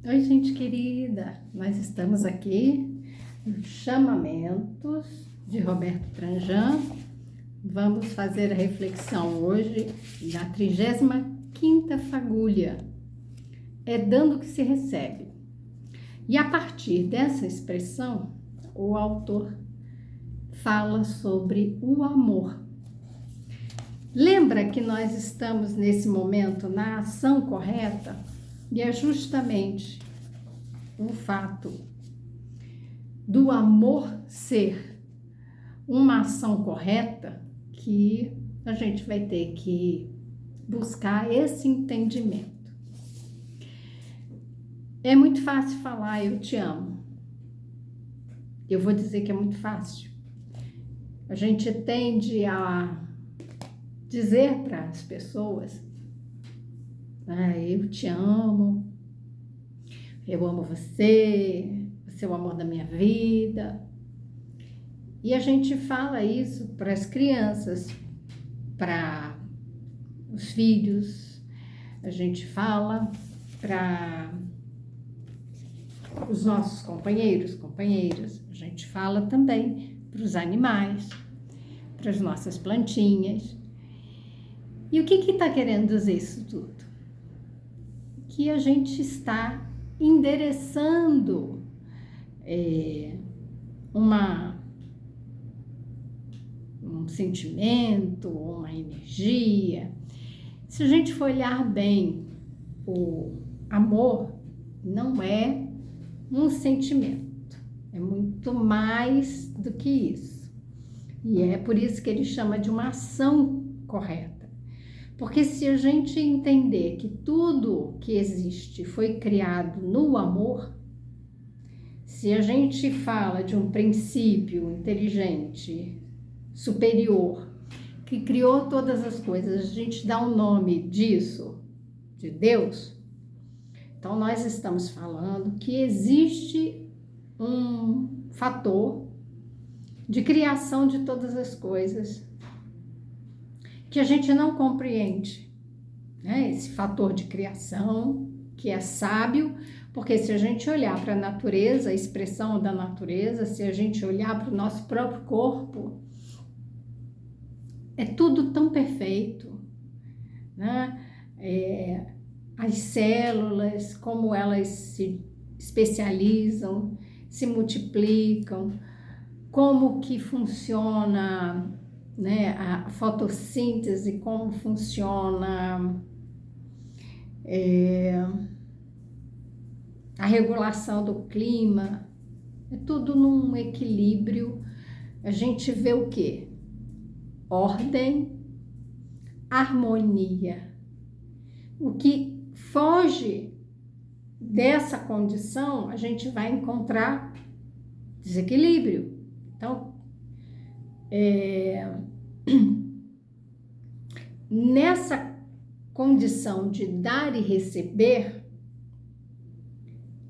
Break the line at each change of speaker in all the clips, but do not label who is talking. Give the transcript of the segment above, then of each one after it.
Oi, gente querida, nós estamos aqui no Chamamentos de Roberto Tranjan. Vamos fazer a reflexão hoje da 35ª fagulha. É dando que se recebe. E a partir dessa expressão, o autor fala sobre o amor. Lembra que nós estamos nesse momento na ação correta? E é justamente o fato do amor ser uma ação correta que a gente vai ter que buscar esse entendimento. É muito fácil falar eu te amo. Eu vou dizer que é muito fácil. A gente tende a dizer para as pessoas: eu te amo, eu amo você, você é o amor da minha vida. E a gente fala isso para as crianças, para os filhos, a gente fala para os nossos companheiros, companheiras, a gente fala também para os animais, para as nossas plantinhas. E o que está querendo dizer isso tudo? Que a gente está endereçando um sentimento, uma energia. Se a gente for olhar bem, o amor não é um sentimento, é muito mais do que isso. E é por isso que ele chama de uma ação correta. Porque se a gente entender que tudo que existe foi criado no amor, se a gente fala de um princípio inteligente, superior, que criou todas as coisas, a gente dá um nome disso, de Deus, então nós estamos falando que existe um fator de criação de todas as coisas que a gente não compreende, né? Esse fator de criação que é sábio, porque se a gente olhar para a natureza, a expressão da natureza, se a gente olhar para o nosso próprio corpo, é tudo tão perfeito, né? As células, como elas se especializam, se multiplicam, como que funciona, né, a fotossíntese, como funciona a regulação do clima, é tudo num equilíbrio. A gente vê o quê? Ordem, harmonia. O que foge dessa condição, a gente vai encontrar desequilíbrio. Então, nessa condição de dar e receber,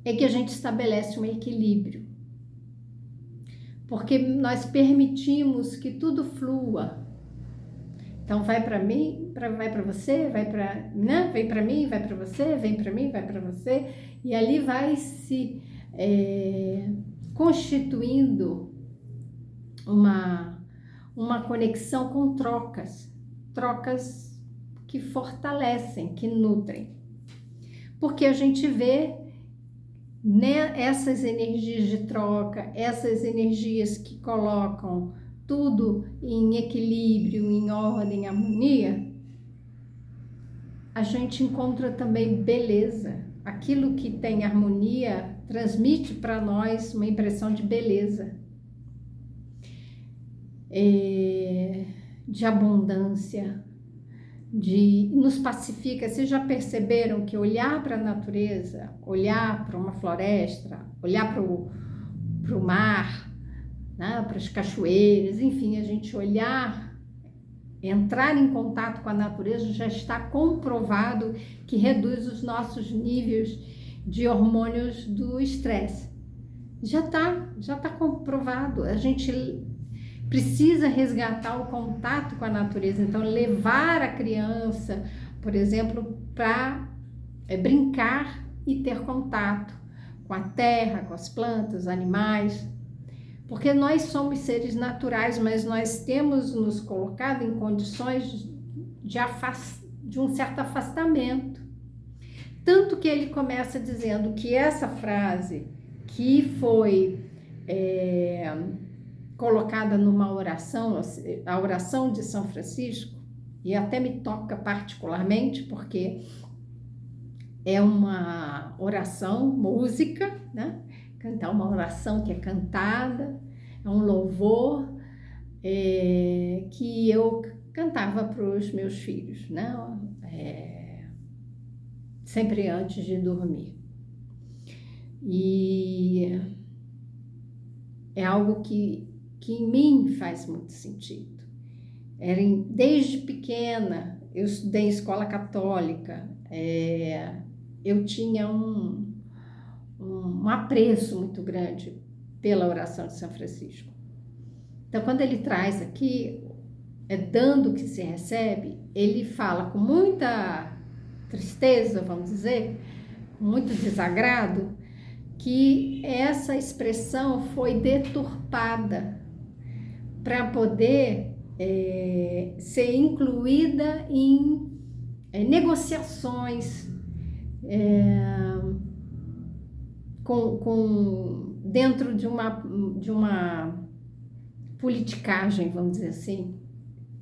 é que a gente estabelece um equilíbrio. Porque nós permitimos que tudo flua. Então, vai para mim, vai para você, né? Vem para mim, vai para você, vem para mim, vai para você. E ali vai se constituindo uma conexão com trocas que fortalecem, que nutrem. Porque a gente vê, né, essas energias de troca, essas energias que colocam tudo em equilíbrio, em ordem, em harmonia, a gente encontra também beleza. Aquilo que tem harmonia transmite para nós uma impressão de beleza, de abundância, nos pacifica. Vocês já perceberam que olhar para a natureza, olhar para uma floresta, olhar para o mar, né, para as cachoeiras, enfim, a gente olhar, entrar em contato com a natureza, já está comprovado que reduz os nossos níveis de hormônios do estresse. Já está comprovado. A gente precisa resgatar o contato com a natureza. Então, levar a criança, por exemplo, para brincar e ter contato com a terra, com as plantas, animais, porque nós somos seres naturais, mas nós temos nos colocado em condições de um certo afastamento. Tanto que ele começa dizendo que essa frase que foi colocada numa oração, a oração de São Francisco, e até me toca particularmente, porque é uma oração, música, né? Cantar uma oração que é cantada, é um louvor que eu cantava para os meus filhos, né? Sempre antes de dormir. E é algo que em mim faz muito sentido. Desde pequena, eu estudei em escola católica, eu tinha um apreço muito grande pela oração de São Francisco. Então, quando ele traz aqui, dando o que se recebe, ele fala com muita tristeza, vamos dizer, com muito desagrado, que essa expressão foi deturpada para poder ser incluída em negociações dentro de uma politicagem, vamos dizer assim,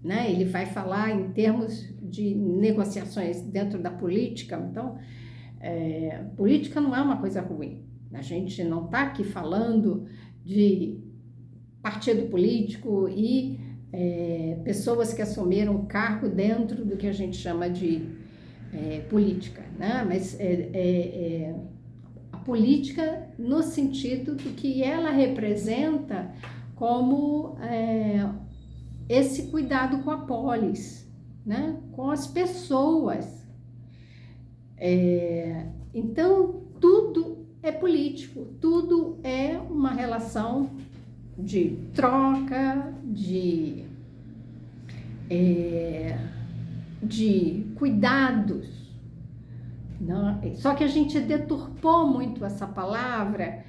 né? Ele vai falar em termos de negociações dentro da política. Então, política não é uma coisa ruim. A gente não está aqui falando de partido político e pessoas que assumiram cargo dentro do que a gente chama de política, né? Mas a política no sentido do que ela representa como esse cuidado com a polis, né? Com as pessoas. Então, tudo é político, tudo é uma relação de troca, de cuidados. Não? Só que a gente deturpou muito essa palavra,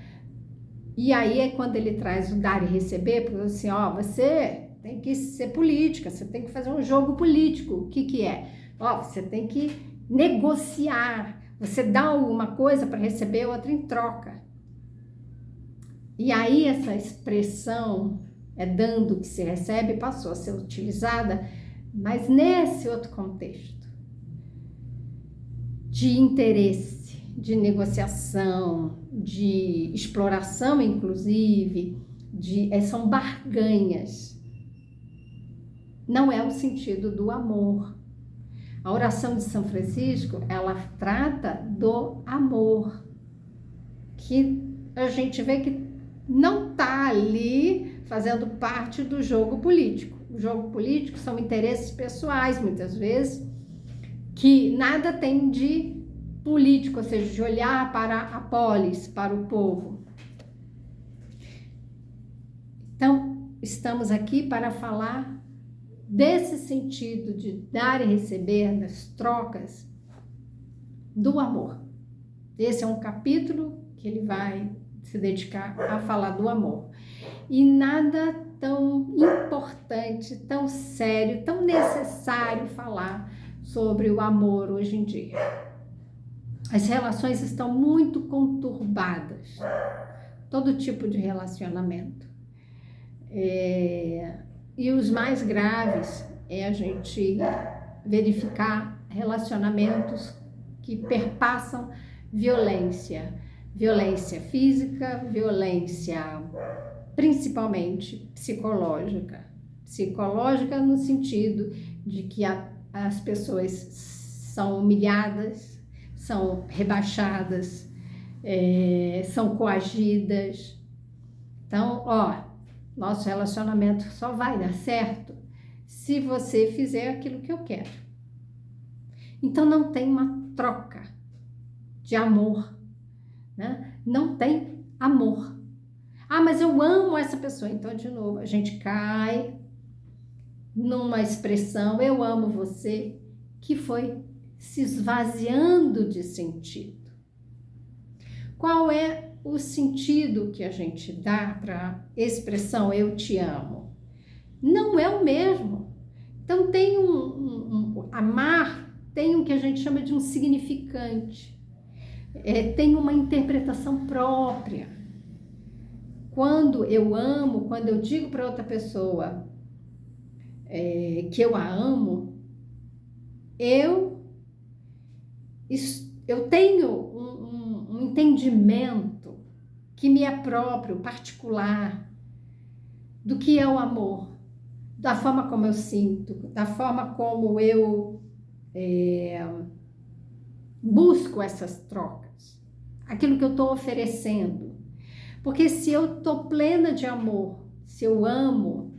e aí é quando ele traz o dar e receber, porque assim, você tem que ser política, você tem que fazer um jogo político. O que é? Você tem que negociar, você dá alguma coisa para receber outra em troca. E aí essa expressão, dando o que se recebe, passou a ser utilizada, mas nesse outro contexto, de interesse, de negociação, de exploração, inclusive, são barganhas. Não é o sentido do amor. A oração de São Francisco, ela trata do amor, que a gente vê que não está ali fazendo parte do jogo político. O jogo político são interesses pessoais, muitas vezes, que nada tem de político, ou seja, de olhar para a polis, para o povo. Então, estamos aqui para falar desse sentido de dar e receber, das trocas, do amor. Esse é um capítulo que ele vai se dedicar a falar do amor. E nada tão importante, tão sério, tão necessário falar sobre o amor hoje em dia. As relações estão muito conturbadas, todo tipo de relacionamento. E os mais graves é a gente verificar relacionamentos que perpassam violência física, violência principalmente psicológica no sentido de que as pessoas são humilhadas, são rebaixadas, são coagidas. Então, nosso relacionamento só vai dar certo se você fizer aquilo que eu quero. Então, não tem uma troca de amor, né? Não tem amor. Mas eu amo essa pessoa. Então, de novo, a gente cai numa expressão, eu amo você, que foi se esvaziando de sentido. Qual é o sentido que a gente dá para a expressão eu te amo? Não é o mesmo. Então tem amar tem o que a gente chama de um significante, tem uma interpretação própria. Quando eu amo, quando eu digo para outra pessoa que eu a amo, eu tenho um entendimento que me é próprio, particular, do que é o amor, da forma como eu sinto, da forma como eu busco essas trocas, aquilo que eu estou oferecendo. Porque se eu estou plena de amor, se eu amo,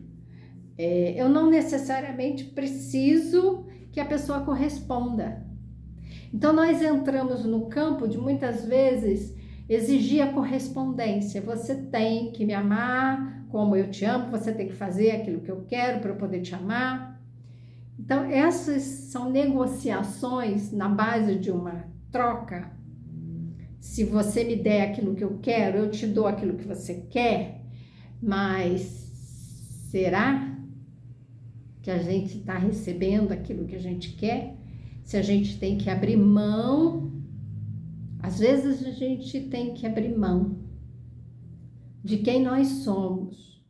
eu não necessariamente preciso que a pessoa corresponda. Então, nós entramos no campo de, muitas vezes, exigir a correspondência. Você tem que me amar como eu te amo, você tem que fazer aquilo que eu quero para eu poder te amar. Então, essas são negociações na base de uma troca. Se você me der aquilo que eu quero, eu te dou aquilo que você quer, mas será que a gente está recebendo aquilo que a gente quer? Se a gente tem que abrir mão, às vezes a gente tem que abrir mão de quem nós somos,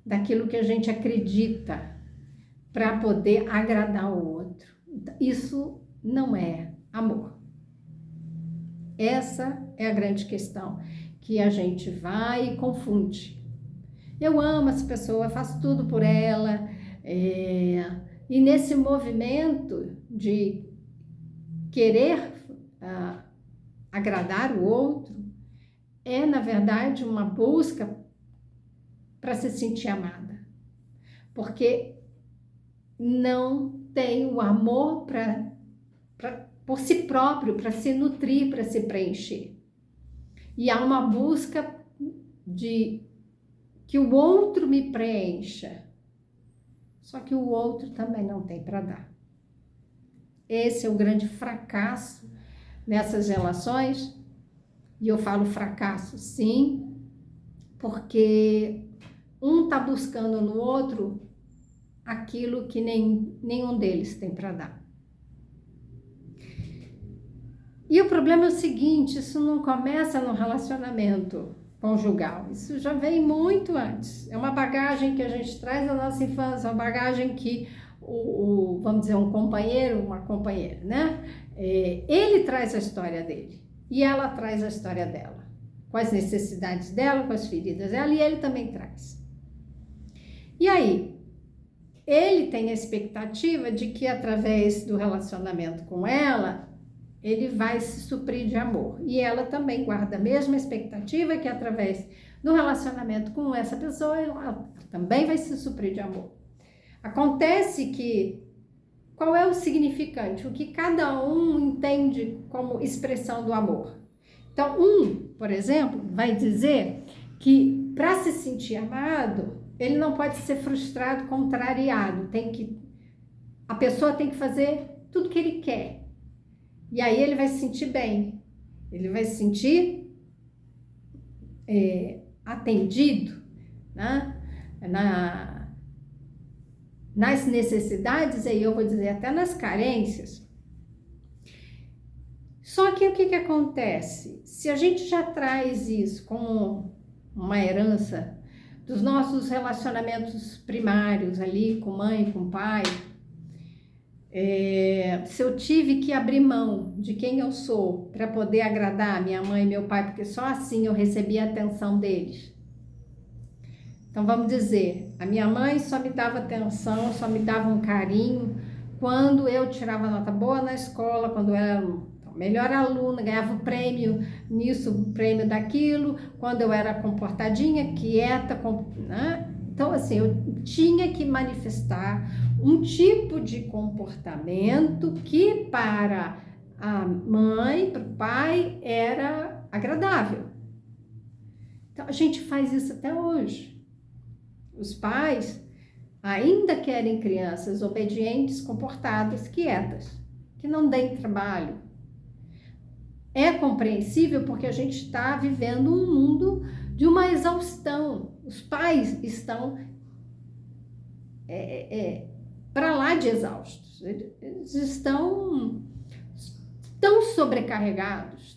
daquilo que a gente acredita, para poder agradar o outro. Isso não é amor. Essa é a grande questão, que a gente vai e confunde. Eu amo essa pessoa, faço tudo por ela, e nesse movimento de querer agradar o outro, na verdade, uma busca para se sentir amada. Porque não tem o amor por si próprio, para se nutrir, para se preencher. E há uma busca de que o outro me preencha. Só que o outro também não tem para dar. Esse é o grande fracasso nessas relações. E eu falo fracasso, sim, porque um está buscando no outro aquilo que nenhum deles tem para dar. E o problema é o seguinte, isso não começa no relacionamento conjugal, isso já vem muito antes. É uma bagagem que a gente traz da nossa infância, uma bagagem que vamos dizer, um companheiro, uma companheira, né? Ele traz a história dele e ela traz a história dela, com as necessidades dela, com as feridas dela, e ele também traz. E aí, ele tem a expectativa de que através do relacionamento com ela, ele vai se suprir de amor. E ela também guarda a mesma expectativa que através do relacionamento com essa pessoa, ela também vai se suprir de amor. Acontece que, qual é o significante? O que cada um entende como expressão do amor. Então, por exemplo, vai dizer que para se sentir amado, ele não pode ser frustrado, contrariado. A pessoa tem que fazer tudo que ele quer. E aí ele vai se sentir bem. Ele vai se sentir atendido, né? Nas necessidades, aí eu vou dizer até nas carências. Só que o que acontece? Se a gente já traz isso como uma herança dos nossos relacionamentos primários ali, com mãe, com pai, se eu tive que abrir mão de quem eu sou para poder agradar minha mãe e meu pai, porque só assim eu recebi a atenção deles. Então vamos dizer, a minha mãe só me dava atenção, só me dava um carinho quando eu tirava nota boa na escola, quando eu era melhor aluna, ganhava um prêmio nisso, um prêmio daquilo, quando eu era comportadinha, quieta, né? Então, assim, eu tinha que manifestar um tipo de comportamento que para a mãe, para o pai, era agradável. Então, a gente faz isso até hoje. Os pais ainda querem crianças obedientes, comportadas, quietas, que não deem trabalho. é compreensível porque a gente está vivendo um mundo de uma exaustão. Os pais estão para lá de exaustos. Eles estão tão sobrecarregados,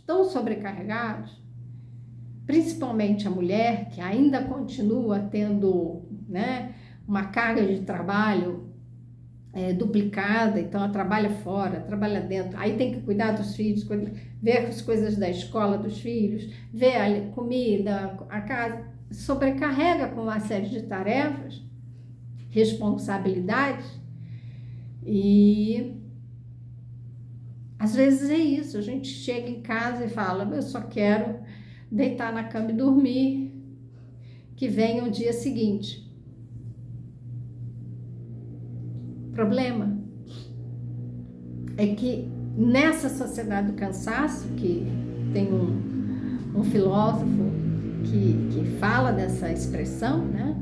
principalmente a mulher, que ainda continua tendo, né, uma carga de trabalho duplicada, então ela trabalha fora, trabalha dentro, aí tem que cuidar dos filhos, ver as coisas da escola dos filhos, ver a comida, a casa, sobrecarrega com uma série de tarefas, responsabilidades, e às vezes é isso, a gente chega em casa e fala, eu só quero deitar na cama e dormir, que venha o dia seguinte. O problema é que nessa sociedade do cansaço, que tem um filósofo que fala dessa expressão, né?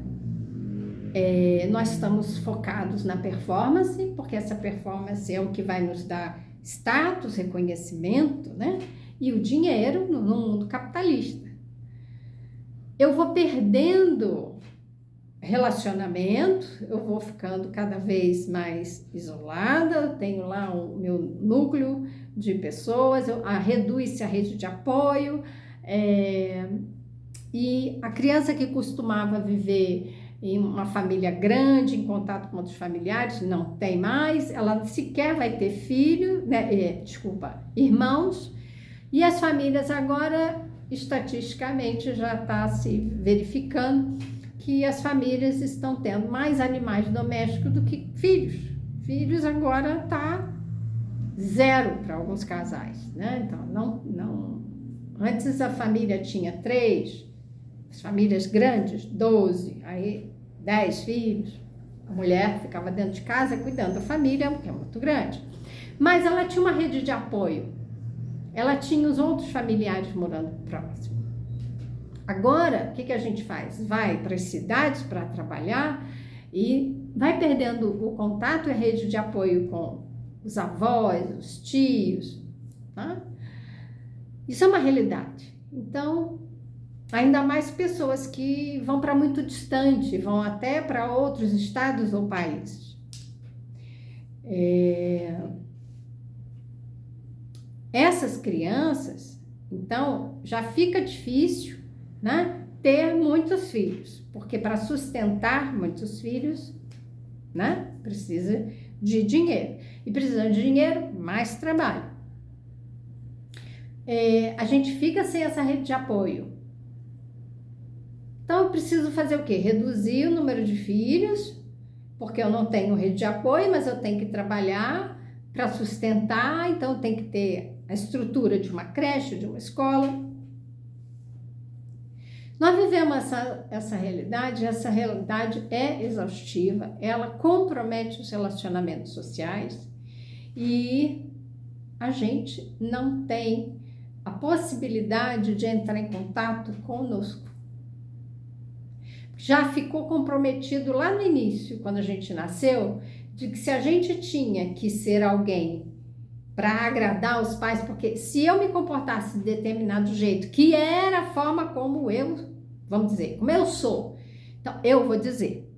Nós estamos focados na performance, porque essa performance é o que vai nos dar status, reconhecimento, né? E o dinheiro no mundo capitalista. Eu vou perdendo relacionamento, eu vou ficando cada vez mais isolada, eu tenho lá o meu núcleo de pessoas, reduz-se a rede de apoio, e a criança que costumava viver em uma família grande, em contato com outros familiares, não tem mais, ela sequer vai ter filho, né, irmãos, e as famílias agora, estatisticamente, já está se verificando que as famílias estão tendo mais animais domésticos do que filhos. Filhos agora está 0 para alguns casais, né? Então, não. Antes a família tinha 3, as famílias grandes, 12, aí 10 filhos. A mulher ficava dentro de casa cuidando da família, que é muito grande. Mas ela tinha uma rede de apoio. Ela tinha os outros familiares morando próximo. Agora, o que a gente faz? Vai para as cidades para trabalhar e vai perdendo o contato e a rede de apoio com os avós, os tios, tá? Isso é uma realidade. Então, ainda mais pessoas que vão para muito distante, vão até para outros estados ou países. Essas crianças, então, já fica difícil, né, ter muitos filhos, porque para sustentar muitos filhos, né, precisa de dinheiro. E precisando de dinheiro, mais trabalho. A gente fica sem essa rede de apoio. Então, eu preciso fazer o quê? Reduzir o número de filhos, porque eu não tenho rede de apoio, mas eu tenho que trabalhar para sustentar, então eu tenho que ter a estrutura de uma creche, de uma escola. Nós vivemos essa realidade é exaustiva, ela compromete os relacionamentos sociais e a gente não tem a possibilidade de entrar em contato conosco. Já ficou comprometido lá no início, quando a gente nasceu, de que se a gente tinha que ser alguém para agradar os pais, porque se eu me comportasse de determinado jeito, que era a forma como eu, vamos dizer, como eu sou, então eu vou dizer,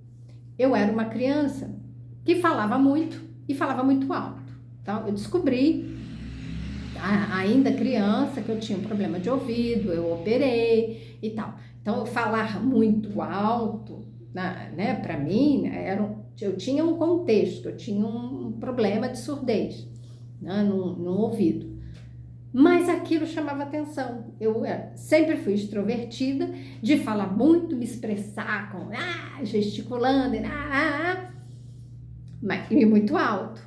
eu era uma criança que falava muito e falava muito alto. Então eu descobri, ainda criança, que eu tinha um problema de ouvido, eu operei e tal. Então, falar muito alto, né, para mim, eu tinha um contexto, eu tinha um problema de surdez, né, no ouvido. Mas aquilo chamava atenção. Eu sempre fui extrovertida, de falar muito, me expressar, gesticulando, e muito alto.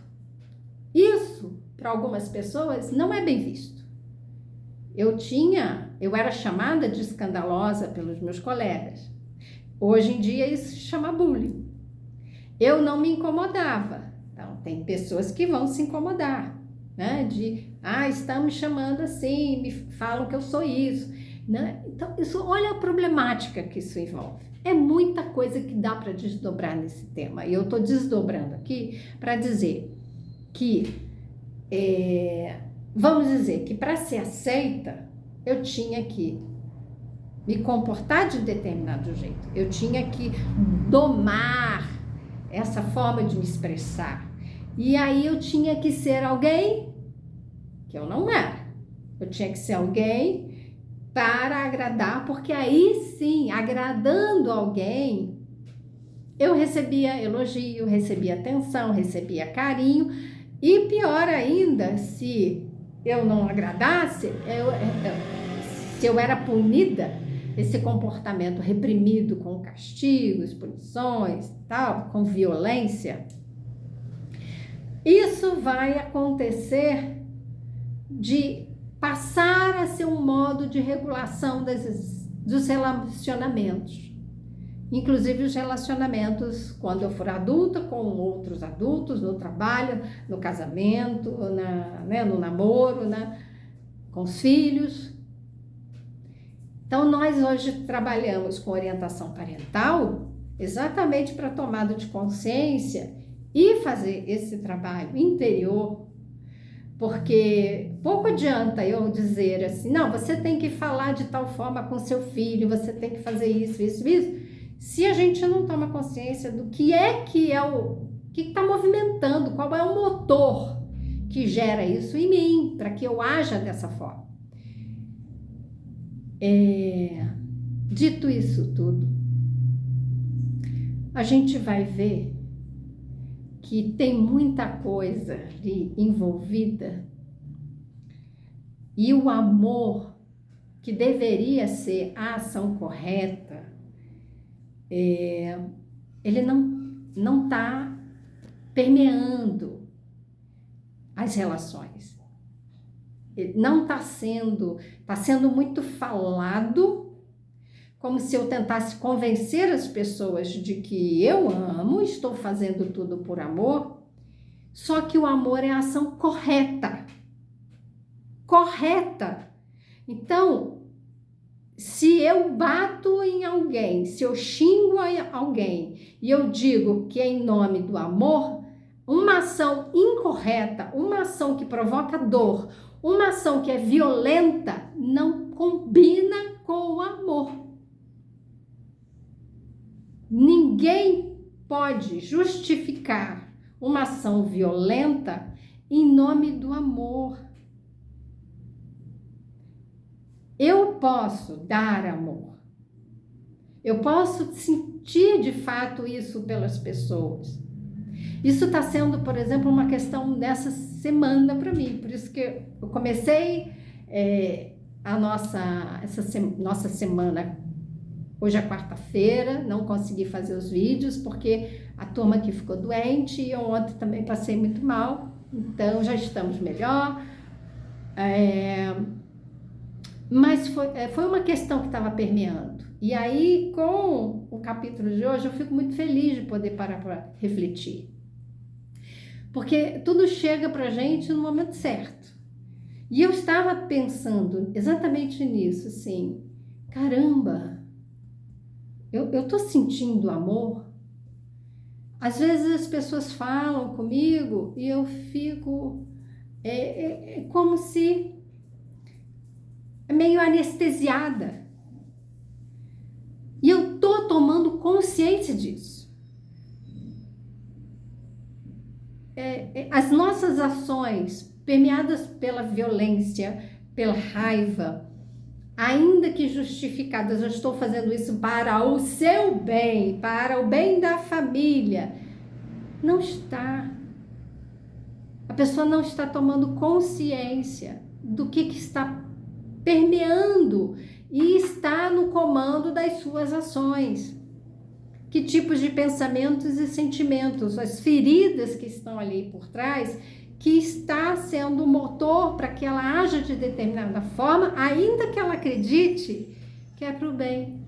Isso, para algumas pessoas, não é bem visto. Eu era chamada de escandalosa pelos meus colegas. Hoje em dia isso se chama bullying. Eu não me incomodava. Então, tem pessoas que vão se incomodar, né? Estão me chamando assim, me falam que eu sou isso, né? Então, olha a problemática que isso envolve. É muita coisa que dá para desdobrar nesse tema. E eu estou desdobrando aqui para dizer que vamos dizer que para ser aceita, eu tinha que me comportar de determinado jeito, eu tinha que domar essa forma de me expressar. E aí eu tinha que ser alguém que eu não era. Eu tinha que ser alguém para agradar, porque aí sim, agradando alguém, eu recebia elogio, recebia atenção, recebia carinho. E pior ainda, se eu não agradasse, se eu era punida, esse comportamento reprimido com castigos, punições, tal, com violência, isso vai acontecer de passar a ser um modo de regulação dos relacionamentos. Inclusive os relacionamentos quando eu for adulta, com outros adultos, no trabalho, no casamento, no namoro, com os filhos. Então, nós hoje trabalhamos com orientação parental exatamente para tomada de consciência e fazer esse trabalho interior, porque pouco adianta eu dizer assim, não, você tem que falar de tal forma com seu filho, você tem que fazer isso, isso, isso, se a gente não toma consciência do que está movimentando, qual é o motor que gera isso em mim, para que eu haja dessa forma. Dito isso tudo, a gente vai ver que tem muita coisa ali envolvida e o amor, que deveria ser a ação correta, ele não está permeando as relações. Ele não está sendo muito falado, como se eu tentasse convencer as pessoas de que eu amo, estou fazendo tudo por amor, só que o amor é a ação correta. Correta. Então, se eu bato em alguém, se eu xingo alguém e eu digo que é em nome do amor, uma ação incorreta, uma ação que provoca dor, uma ação que é violenta, não combina com o amor. Ninguém pode justificar uma ação violenta em nome do amor. Eu posso dar amor. Eu posso sentir de fato isso pelas pessoas. Isso está sendo, por exemplo, uma questão dessa semana para mim. Por isso que eu comecei nossa semana. Hoje é quarta-feira, não consegui fazer os vídeos porque a turma aqui ficou doente e eu ontem também passei muito mal. Então já estamos melhor. Mas foi uma questão que estava permeando. E aí, com o capítulo de hoje, eu fico muito feliz de poder parar para refletir. Porque tudo chega para a gente no momento certo. E eu estava pensando exatamente nisso, assim, caramba, eu estou sentindo amor. Às vezes as pessoas falam comigo e eu fico como se meio anestesiada. E eu tô tomando consciência disso. As nossas ações permeadas pela violência, pela raiva, ainda que justificadas, eu estou fazendo isso para o seu bem, para o bem da família, não está. A pessoa não está tomando consciência do que está permeando e está no comando das suas ações. Que tipos de pensamentos e sentimentos, as feridas que estão ali por trás, que está sendo o motor para que ela haja de determinada forma, ainda que ela acredite que é para o bem.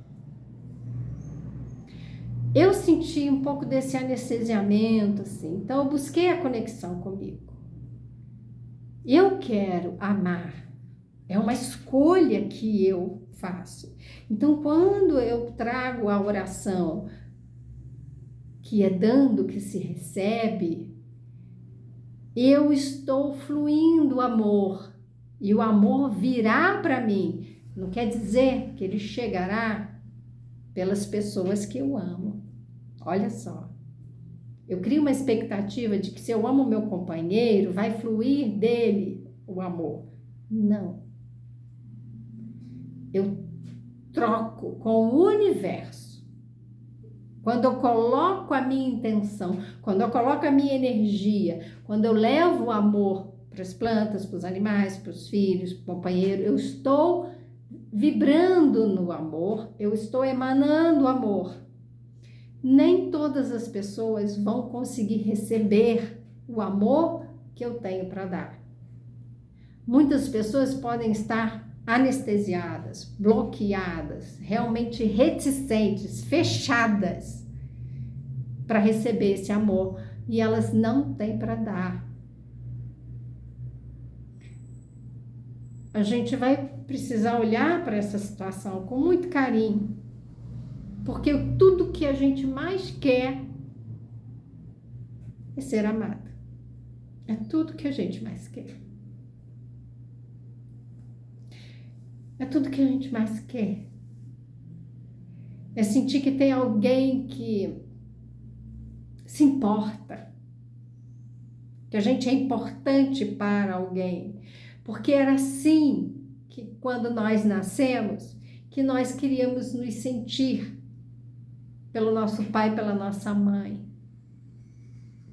Eu senti um pouco desse anestesiamento, assim, então eu busquei a conexão comigo. Eu quero amar. É uma escolha que eu faço. Então, quando eu trago a oração, que é dando que se recebe, eu estou fluindo amor e o amor virá para mim, não quer dizer que ele chegará pelas pessoas que eu amo. Olha só. Eu crio uma expectativa de que se eu amo meu companheiro, vai fluir dele o amor. Não. Eu troco com o universo. Quando eu coloco a minha intenção, quando eu coloco a minha energia, quando eu levo o amor para as plantas, para os animais, para os filhos, para o companheiro, eu estou vibrando no amor, eu estou emanando amor. Nem todas as pessoas vão conseguir receber o amor que eu tenho para dar. Muitas pessoas podem estar anestesiadas, bloqueadas, realmente reticentes, fechadas para receber esse amor e elas não têm para dar. A gente vai precisar olhar para essa situação com muito carinho, porque tudo que a gente mais quer é ser amado. É tudo que a gente mais quer. É tudo que a gente mais quer. É sentir que tem alguém que se importa. Que a gente é importante para alguém. Porque era assim que quando nós nascemos, que nós queríamos nos sentir pelo nosso pai e pela nossa mãe.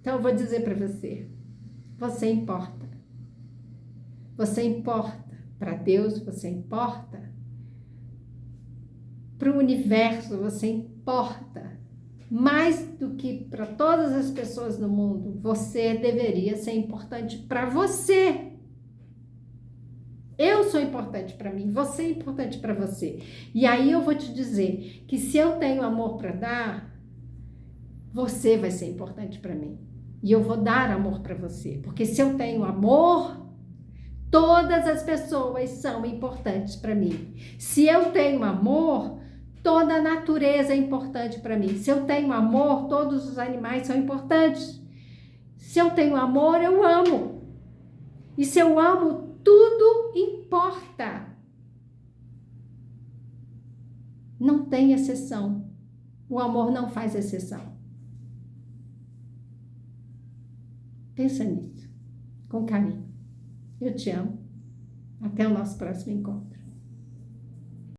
Então eu vou dizer para você, você importa. Você importa para Deus, você importa para o universo, você importa mais do que para todas as pessoas no mundo. Você deveria ser importante para você. Eu sou importante para mim, você é importante para você. E aí eu vou te dizer que se eu tenho amor para dar, você vai ser importante para mim. E eu vou dar amor para você. Porque se eu tenho amor, todas as pessoas são importantes para mim. Se eu tenho amor, toda a natureza é importante para mim. Se eu tenho amor, todos os animais são importantes. Se eu tenho amor, eu amo. E se eu amo, tudo importa. Não tem exceção. O amor não faz exceção. Pensa nisso, com carinho. Eu te amo. Até o nosso próximo encontro.